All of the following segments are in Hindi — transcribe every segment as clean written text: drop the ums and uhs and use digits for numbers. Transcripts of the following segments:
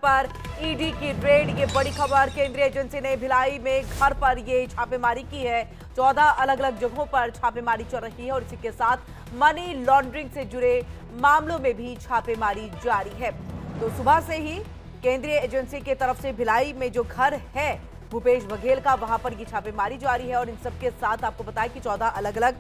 पर ईडी की रेड। ये बड़ी खबर, केंद्रीय एजेंसी ने भिलाई में घर पर ये छापेमारी की है। 14 अलग अलग जगहों पर छापेमारी चल रही है और इसी के साथ मनी लॉन्ड्रिंग से जुड़े मामलों में भी छापेमारी जारी है। तो सुबह से ही केंद्रीय एजेंसी की तरफ से भिलाई में जो घर है भूपेश बघेल का, वहां पर ये छापेमारी जारी है। और इन सबके साथ आपको बताया कि 14 अलग अलग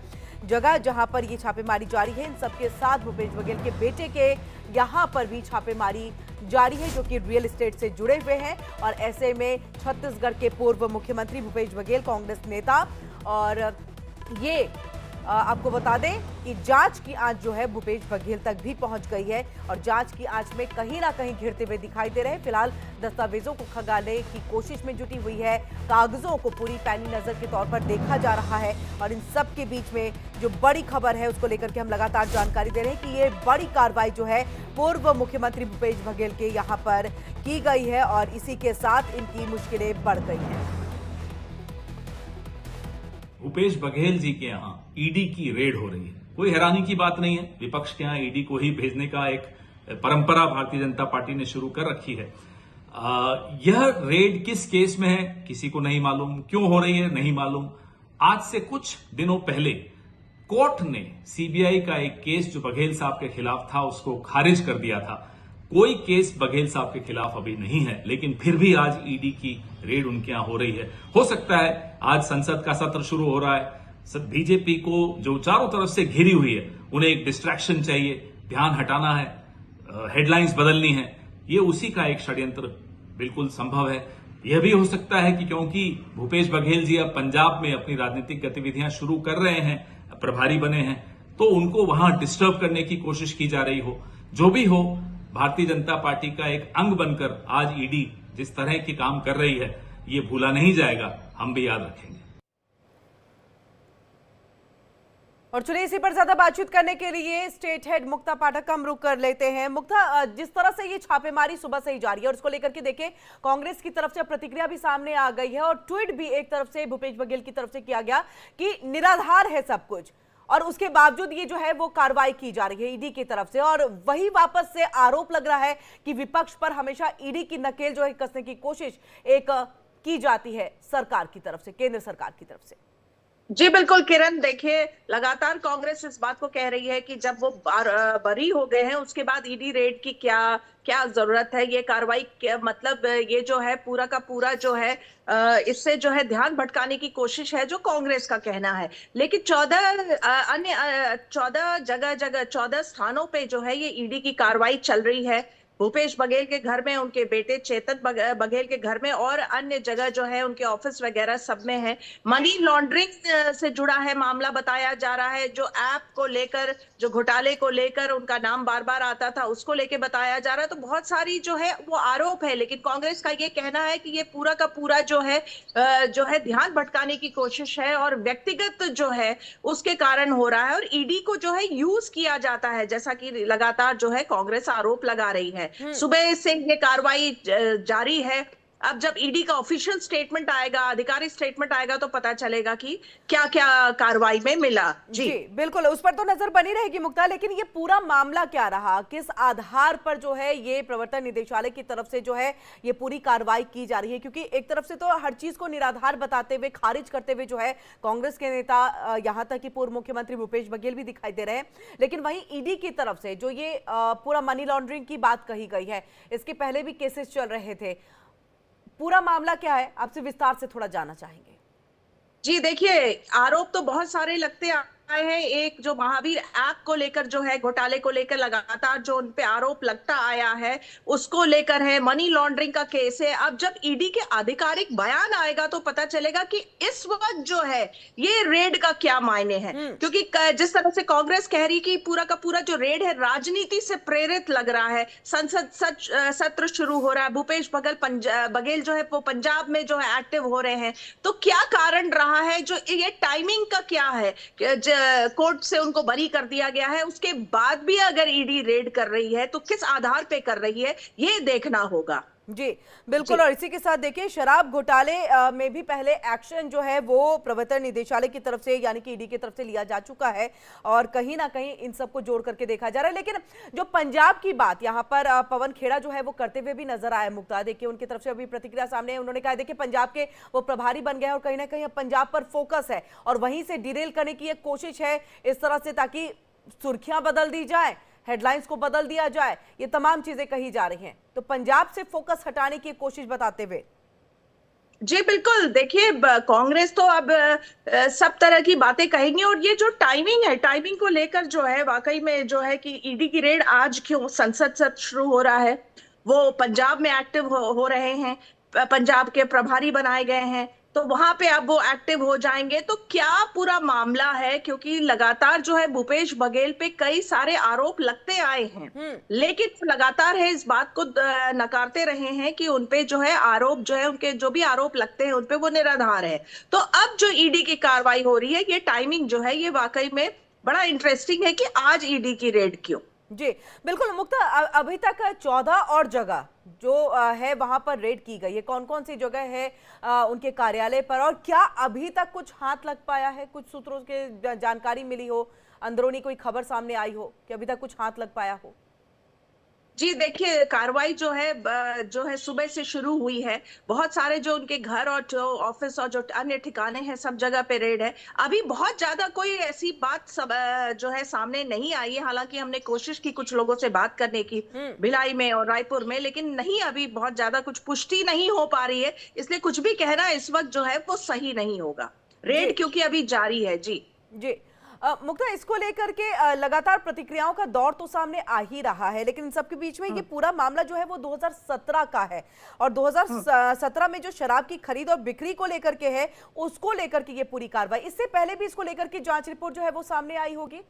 जगह जहां पर ये छापेमारी जारी है, इन सबके साथ भूपेश बघेल के बेटे के यहां पर भी छापेमारी जारी है, जो कि रियल एस्टेट से जुड़े हुए हैं। और ऐसे में छत्तीसगढ़ के पूर्व मुख्यमंत्री भूपेश बघेल, कांग्रेस नेता, और ये आपको बता दें कि जांच की आंच जो है भूपेश बघेल तक भी पहुंच गई है और जांच की आंच में कहीं ना कहीं घिरते हुए दिखाई दे रहे हैं। फिलहाल दस्तावेजों को खंगालने की कोशिश में जुटी हुई है, कागजों को पूरी पैनी नजर के तौर पर देखा जा रहा है। और इन सब के बीच में जो बड़ी खबर है उसको लेकर के हम लगातार जानकारी दे रहे हैं कि ये बड़ी कार्रवाई जो है पूर्व मुख्यमंत्री भूपेश बघेल के यहाँ पर की गई है और इसी के साथ इनकी मुश्किलें बढ़ गई हैं। भूपेश बघेल जी के यहाँ ईडी की रेड हो रही है। कोई हैरानी की बात नहीं है, विपक्ष के यहाँ ईडी को ही भेजने का एक परंपरा भारतीय जनता पार्टी ने शुरू कर रखी है। यह रेड किस केस में है किसी को नहीं मालूम, क्यों हो रही है नहीं मालूम। आज से कुछ दिनों पहले कोर्ट ने सीबीआई का एक केस जो बघेल साहब के खिलाफ था उसको खारिज कर दिया था। कोई केस बघेल साहब के खिलाफ अभी नहीं है, लेकिन फिर भी आज ईडी की रेड उनके यहां हो रही है। हो सकता है आज संसद का सत्र शुरू हो रहा है, बीजेपी को जो चारों तरफ से घिरी हुई है उन्हें एक डिस्ट्रैक्शन चाहिए, ध्यान हटाना है, हेडलाइंस बदलनी है। ये उसी का एक षड्यंत्र बिल्कुल संभव है। यह भी हो सकता है कि क्योंकि भूपेश बघेल जी अब पंजाब में अपनी राजनीतिक गतिविधियां शुरू कर रहे हैं, प्रभारी बने हैं, तो उनको वहां डिस्टर्ब करने की कोशिश की जा रही हो। जो भी हो, भारतीय जनता पार्टी का एक अंग बनकर आज ईडी जिस तरह की काम कर रही है ये भूला नहीं जाएगा, हम भी याद रखेंगे। और चलिए इसी पर ज्यादा बातचीत करने के लिए स्टेट हेड मुक्ता पाठक का हम रुख कर लेते हैं। मुक्ता, जिस तरह से ये छापेमारी सुबह से ही जारी है और उसको लेकर के देखिए कांग्रेस की तरफ से प्रतिक्रिया भी सामने आ गई है और ट्वीट भी एक तरफ से भूपेश बघेल की तरफ से किया गया कि निराधार है सब कुछ, और उसके बावजूद ये जो है वो कार्रवाई की जा रही है ईडी की तरफ से। और वही वापस से आरोप लग रहा है कि विपक्ष पर हमेशा ईडी की नकेल जो है कसने की कोशिश एक की जाती है सरकार की तरफ से, केंद्र सरकार की तरफ से। जी बिल्कुल किरण, देखिए लगातार कांग्रेस इस बात को कह रही है कि जब वो बरी हो गए हैं उसके बाद ईडी रेड की क्या क्या जरूरत है, ये कार्रवाई मतलब ये जो है पूरा का पूरा जो है इससे जो है ध्यान भटकाने की कोशिश है, जो कांग्रेस का कहना है। लेकिन 14 स्थानों पे जो है ये ईडी की कार्रवाई चल रही है। भूपेश बघेल के घर में, उनके बेटे चेतन बघेल के घर में और अन्य जगह जो है उनके ऑफिस वगैरह सब में है। मनी लॉन्ड्रिंग से जुड़ा है मामला बताया जा रहा है, जो ऐप को लेकर, जो घोटाले को लेकर उनका नाम बार बार आता था उसको लेकर बताया जा रहा है। तो बहुत सारी जो है वो आरोप है, लेकिन कांग्रेस का ये कहना है कि ये पूरा का पूरा जो है ध्यान भटकाने की कोशिश है और व्यक्तिगत जो है उसके कारण हो रहा है और ईडी को जो है यूज किया जाता है, जैसा कि लगातार जो है कांग्रेस आरोप लगा रही है। सुबह से ये कार्रवाई जारी है। अब जब ईडी का ऑफिशियल स्टेटमेंट आएगा, आधिकारिक स्टेटमेंट आएगा, तो पता चलेगा कि क्या क्या कार्रवाई में मिला। जी बिल्कुल, उस पर तो नजर बनी रहेगी मुक्ता। लेकिन ये पूरा मामला क्या रहा, किस आधार पर जो है ये प्रवर्तन निदेशालय की तरफ से जो है ये पूरी कार्रवाई की जा रही है? क्योंकि एक तरफ से तो हर चीज को निराधार बताते हुए, खारिज करते हुए जो है कांग्रेस के नेता, यहाँ तक कि पूर्व मुख्यमंत्री भूपेश बघेल भी दिखाई दे रहे हैं, लेकिन वहीं ईडी की तरफ से जो ये पूरा मनी लॉन्ड्रिंग की बात कही गई है, इसके पहले भी केसेस चल रहे थे। पूरा मामला क्या है, आपसे विस्तार से थोड़ा जानना चाहेंगे। जी देखिए, आरोप तो बहुत सारे लगते आए हैं। एक जो महावीर ऐप को लेकर जो है, घोटाले को लेकर लगातार जो उन पे आरोप लगता आया है उसको लेकर है। मनी लॉन्ड्रिंग का केस है। अब जब ईडी के आधिकारिक बयान आएगा तो पता चलेगा कि इस वक्त जो है ये रेड का क्या मायने हैं। क्योंकि जिस तरह से कांग्रेस कह रही कि पूरा का पूरा जो रेड है राजनीति से प्रेरित लग रहा है। संसद सत्र शुरू हो रहा है, भूपेश बघेल जो है वो पंजाब में जो है एक्टिव हो रहे हैं, तो क्या कारण रहा है, जो ये टाइमिंग का क्या है, कोर्ट से उनको बरी कर दिया गया है, उसके बाद भी अगर ईडी रेड कर रही है तो किस आधार पे कर रही है, ये देखना होगा। जी बिल्कुल। और इसी के साथ देखिए, शराब घोटाले में भी पहले एक्शन जो है वो प्रवर्तन निदेशालय की तरफ से यानी कि ईडी की तरफ से लिया जा चुका है और कहीं ना कहीं इन सबको जोड़ करके देखा जा रहा है। लेकिन जो पंजाब की बात यहाँ पर पवन खेड़ा जो है वो करते हुए भी नजर आया। मुक्ता, देखिए उनकी तरफ से अभी प्रतिक्रिया सामने है। उन्होंने कहा देखिए पंजाब के वो प्रभारी बन गए हैं और कहीं ना कहीं अब पंजाब पर फोकस है और वहीं से डिरेल करने की एक कोशिश है इस तरह से, ताकि सुर्खियां बदल दी जाए, हेडलाइंस को बदल दिया जाए, ये तमाम चीजें कही जा रही हैं। तो पंजाब से फोकस हटाने की कोशिश बताते हुए जी बिल्कुल, देखिए कांग्रेस तो अब सब तरह की बातें कहेंगी और ये जो टाइमिंग है, टाइमिंग को लेकर जो है वाकई में जो है कि ईडी की रेड आज क्यों संसद सत्र शुरू हो रहा है, वो पंजाब में एक्टिव हो रहे हैं, पंजाब के प्रभारी बनाए गए हैं, तो वहां पे अब वो एक्टिव हो जाएंगे। तो क्या पूरा मामला है, क्योंकि लगातार जो है भूपेश बघेल पे कई सारे आरोप लगते आए हैं, लेकिन वो लगातार है इस बात को नकारते रहे हैं कि उनपे जो है आरोप जो है, उनके जो भी आरोप लगते हैं उनपे वो निराधार है। तो अब जो ईडी की कार्रवाई हो रही है, ये टाइमिंग जो है ये वाकई में बड़ा इंटरेस्टिंग है कि आज ईडी की रेड क्यों। जी बिल्कुल। मुक्ता, अभी तक 14 और जगह जो है वहां पर रेड की गई है। कौन कौन सी जगह है उनके कार्यालय पर, और क्या अभी तक कुछ हाथ लग पाया है? कुछ सूत्रों के जानकारी मिली हो, अंदरूनी कोई खबर सामने आई हो कि अभी तक कुछ हाथ लग पाया हो? जी देखिए, कार्रवाई जो है सुबह से शुरू हुई है। बहुत सारे जो उनके घर और जो ऑफिस और जो अन्य ठिकाने हैं सब जगह पे रेड है। अभी बहुत ज्यादा कोई ऐसी बात जो है सामने नहीं आई है। हालांकि हमने कोशिश की कुछ लोगों से बात करने की भिलाई में और रायपुर में, लेकिन नहीं, अभी बहुत ज्यादा कुछ पुष्टि नहीं हो पा रही है, इसलिए कुछ भी कहना इस वक्त जो है वो सही नहीं होगा। रेड क्योंकि अभी जारी है। जी जी मुक्ता, इसको लेकर के लगातार प्रतिक्रियाओं का दौर तो सामने आ ही रहा है, लेकिन इन सबके बीच में ये पूरा मामला जो है वो 2017 का है और 2017 में जो शराब की खरीद और बिक्री को लेकर के है उसको लेकर के ये पूरी कार्रवाई, इससे पहले भी इसको लेकर के जांच रिपोर्ट जो है वो सामने आई होगी।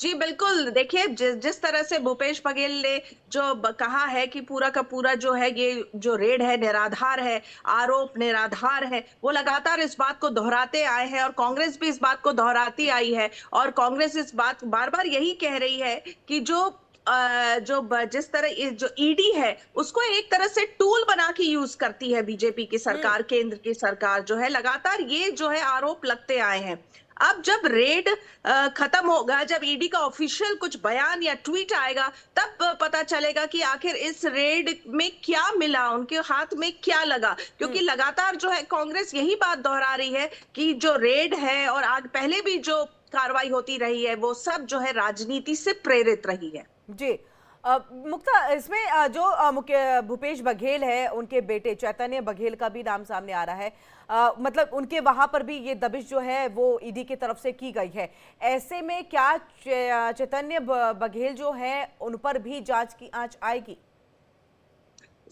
जी बिल्कुल, देखिए जिस तरह से भूपेश बघेल ने जो कहा है कि पूरा का पूरा जो है ये जो रेड है निराधार है, आरोप निराधार है, वो लगातार इस बात को दोहराते आए हैं और कांग्रेस भी इस बात को दोहराती आई है। और कांग्रेस इस बात बार बार यही कह रही है कि जिस तरह जो ईडी है उसको एक तरह से टूल बना के यूज करती है बीजेपी की सरकार, केंद्र की सरकार जो है, लगातार ये जो है आरोप लगते आए हैं। अब जब रेड खत्म होगा, जब ईडी का ऑफिशियल कुछ बयान या ट्वीट आएगा, तब पता चलेगा कि आखिर इस रेड में क्या मिला, उनके हाथ में क्या लगा। क्योंकि लगातार जो है कांग्रेस यही बात दोहरा रही है कि जो रेड है और आज पहले भी जो कार्रवाई होती रही है वो सब जो है राजनीति से प्रेरित रही है। जी मुक्ता, इसमें जो मुख्य भूपेश बघेल है, उनके बेटे चैतन्य बघेल का भी नाम सामने आ रहा है। मतलब उनके वहां पर भी ये दबिश जो है वो ईडी की तरफ से की गई है। ऐसे में क्या चैतन्य बघेल जो है उन पर भी जांच की आंच आएगी?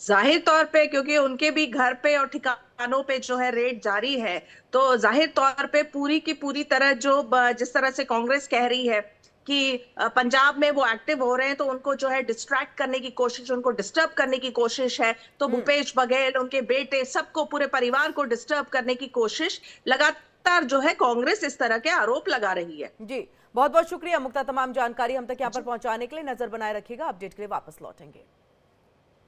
जाहिर तौर पे, क्योंकि उनके भी घर पे और ठिकानों पे जो है रेड जारी है, तो जाहिर तौर पे पूरी की पूरी तरह जो जिस तरह से कांग्रेस कह रही है कि पंजाब में वो एक्टिव हो रहे हैं, तो उनको जो है डिस्ट्रैक्ट करने की कोशिश, उनको डिस्टर्ब करने की कोशिश है। तो भूपेश बघेल, उनके बेटे, सबको, पूरे परिवार को डिस्टर्ब करने की कोशिश लगातार जो है कांग्रेस इस तरह के आरोप लगा रही है। जी बहुत बहुत शुक्रिया मुक्ता, तमाम जानकारी हम तक यहाँ पर पहुंचाने के लिए। नजर बनाए रखिएगा, अपडेट के लिए वापस लौटेंगे।